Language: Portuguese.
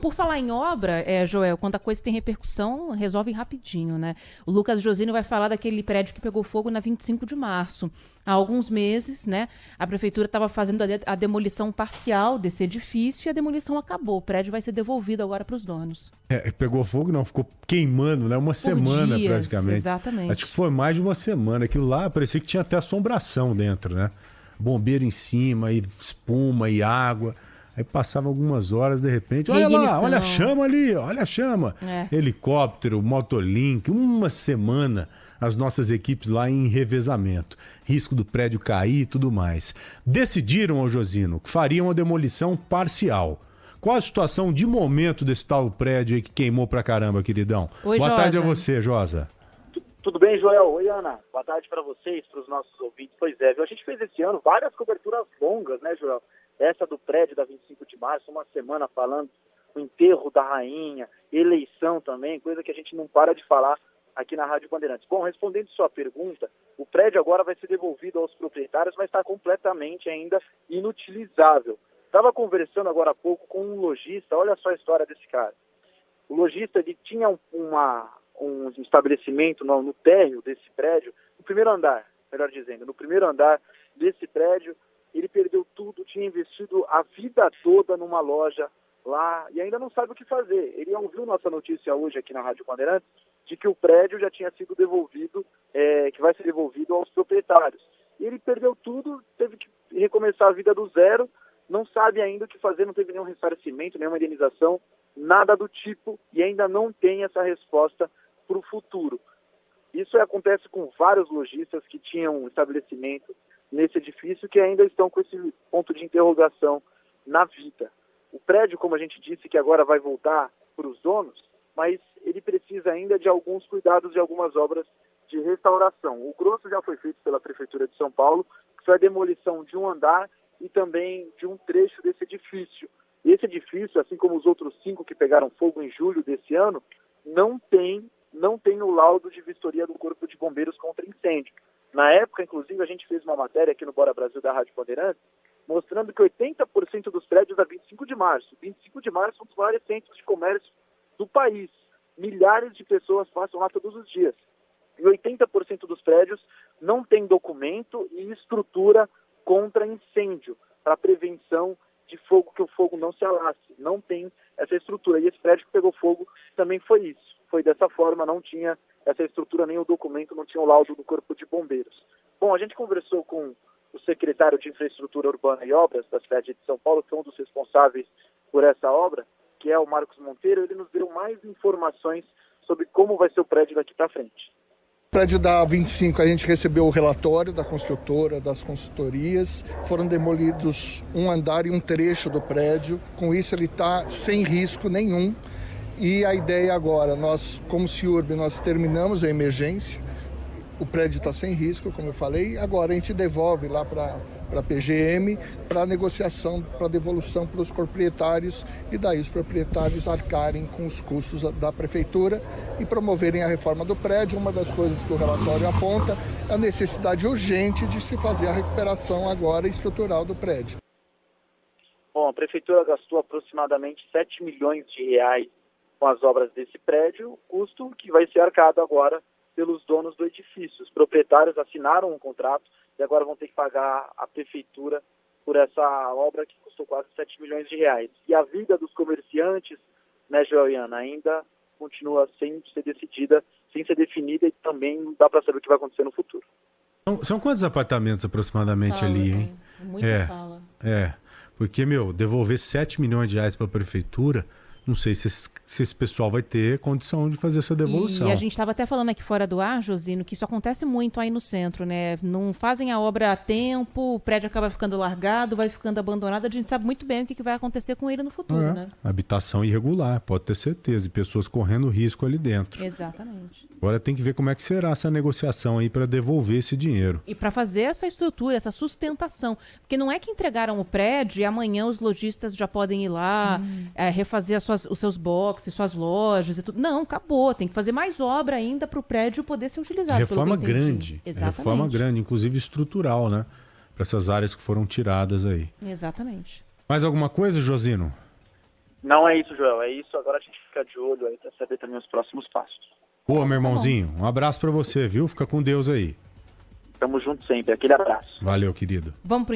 Por falar em obra, Joel, quando a coisa tem repercussão, resolve rapidinho, né? O Lucas Josino vai falar daquele prédio que pegou fogo na 25 de março. Há alguns meses, né, a prefeitura estava fazendo a demolição parcial desse edifício e a demolição acabou. O prédio vai ser devolvido agora para os donos. Pegou fogo, não, ficou queimando, né? Uma semana dias, praticamente. Exatamente. Acho que foi mais de uma semana. Aquilo lá parecia que tinha até assombração dentro, né? Bombeiro em cima, e espuma e água. Aí passava algumas horas, de repente, olha lá, olha a chama ali, olha a chama. Helicóptero, motolink, uma semana as nossas equipes lá em revezamento. Risco do prédio cair e tudo mais. Decidiram, ô Josino, que fariam a demolição parcial. Qual a situação de momento desse tal prédio aí que queimou pra caramba, queridão? Oi, Boa Josa. tarde a você, Josa. Tudo bem, Joel? Oi, Ana. Boa tarde para vocês, para os nossos ouvintes. Pois é, viu? A gente fez esse ano várias coberturas longas, né, Joel? Essa do prédio da 25 de março, uma semana falando o enterro da rainha, eleição também, coisa que a gente não para de falar aqui na Rádio Bandeirantes. Bom, respondendo sua pergunta, o prédio agora vai ser devolvido aos proprietários, mas está completamente ainda inutilizável. Estava conversando agora há pouco com um lojista, olha só a história desse cara. O lojista, ele tinha um estabelecimento no térreo desse prédio, no primeiro andar, melhor dizendo, no primeiro andar desse prédio. Ele perdeu tudo, tinha investido a vida toda numa loja lá e ainda não sabe o que fazer. Ele ouviu nossa notícia hoje aqui na Rádio Bandeirantes de que o prédio já tinha sido devolvido, que vai ser devolvido aos proprietários. E ele perdeu tudo, teve que recomeçar a vida do zero, não sabe ainda o que fazer, não teve nenhum ressarcimento, nenhuma indenização, nada do tipo, e ainda não tem essa resposta para o futuro. Isso acontece com vários lojistas que tinham um estabelecimento nesse edifício que ainda estão com esse ponto de interrogação na vida. O prédio, como a gente disse, que agora vai voltar para os donos, mas ele precisa ainda de alguns cuidados e algumas obras de restauração. O grosso já foi feito pela Prefeitura de São Paulo, que foi a demolição de um andar e também de um trecho desse edifício. Esse edifício, assim como os outros 5 que pegaram fogo em julho desse ano, não tem o laudo de vistoria do Corpo de Bombeiros contra incêndio. Na época, inclusive, a gente fez uma matéria aqui no Bora Brasil da Rádio Bandeirantes, mostrando que 80% dos prédios da 25 de março. 25 de março é um dos maiores centros de comércio do país. Milhares de pessoas passam lá todos os dias. E 80% dos prédios não tem documento e estrutura contra incêndio, para prevenção de fogo, que o fogo não se alasse. Não tem essa estrutura. E esse prédio que pegou fogo também foi isso. Foi dessa forma, não tinha essa estrutura, nem o documento, não tinha o laudo do Corpo de Bombeiros. Bom, a gente conversou com o secretário de Infraestrutura Urbana e Obras da cidade de São Paulo, que é um dos responsáveis por essa obra, que é o Marcos Monteiro. Ele nos deu mais informações sobre como vai ser o prédio daqui para frente. O prédio da 25, a gente recebeu o relatório da construtora, das consultorias. Foram demolidos um andar e um trecho do prédio. Com isso, ele está sem risco nenhum. E a ideia agora, nós, como CIURB, nós terminamos a emergência. O prédio está sem risco, como eu falei. Agora a gente devolve lá para a PGM, para negociação, para devolução para os proprietários, e daí os proprietários arcarem com os custos da prefeitura e promoverem a reforma do prédio. Uma das coisas que o relatório aponta é a necessidade urgente de se fazer a recuperação agora estrutural do prédio. Bom, a prefeitura gastou aproximadamente 7 milhões de reais com as obras desse prédio, custo que vai ser arcado agora pelos donos do edifício. Os proprietários assinaram um contrato e agora vão ter que pagar a prefeitura por essa obra que custou quase 7 milhões de reais. E a vida dos comerciantes, né, Joel e Ana, ainda continua sem ser decidida, sem ser definida, e também não dá para saber o que vai acontecer no futuro. São quantos apartamentos aproximadamente Sala, ali, hein? Muita sala. Porque, devolver 7 milhões de reais para a prefeitura, não sei se esse pessoal vai ter condição de fazer essa devolução. E a gente estava até falando aqui fora do ar, Josino, que isso acontece muito aí no centro, né? Não fazem a obra a tempo, o prédio acaba ficando largado, vai ficando abandonado, a gente sabe muito bem o que vai acontecer com ele no futuro, né? Habitação irregular, pode ter certeza, e pessoas correndo risco ali dentro. Exatamente. Agora tem que ver como é que será essa negociação aí para devolver esse dinheiro. E para fazer essa estrutura, essa sustentação. Porque não é que entregaram o prédio e amanhã os lojistas já podem ir lá, refazer os seus boxes, suas lojas e tudo. Não, acabou. Tem que fazer mais obra ainda para o prédio poder ser utilizado. Reforma grande. Exatamente. Reforma grande, inclusive estrutural, né? Para essas áreas que foram tiradas aí. Exatamente. Mais alguma coisa, Josino? Não é isso, Joel, é isso. Agora a gente fica de olho aí para saber também os próximos passos. Pô, meu irmãozinho, um abraço pra você, viu? Fica com Deus aí. Tamo junto sempre. Aquele abraço. Valeu, querido. Vamos pro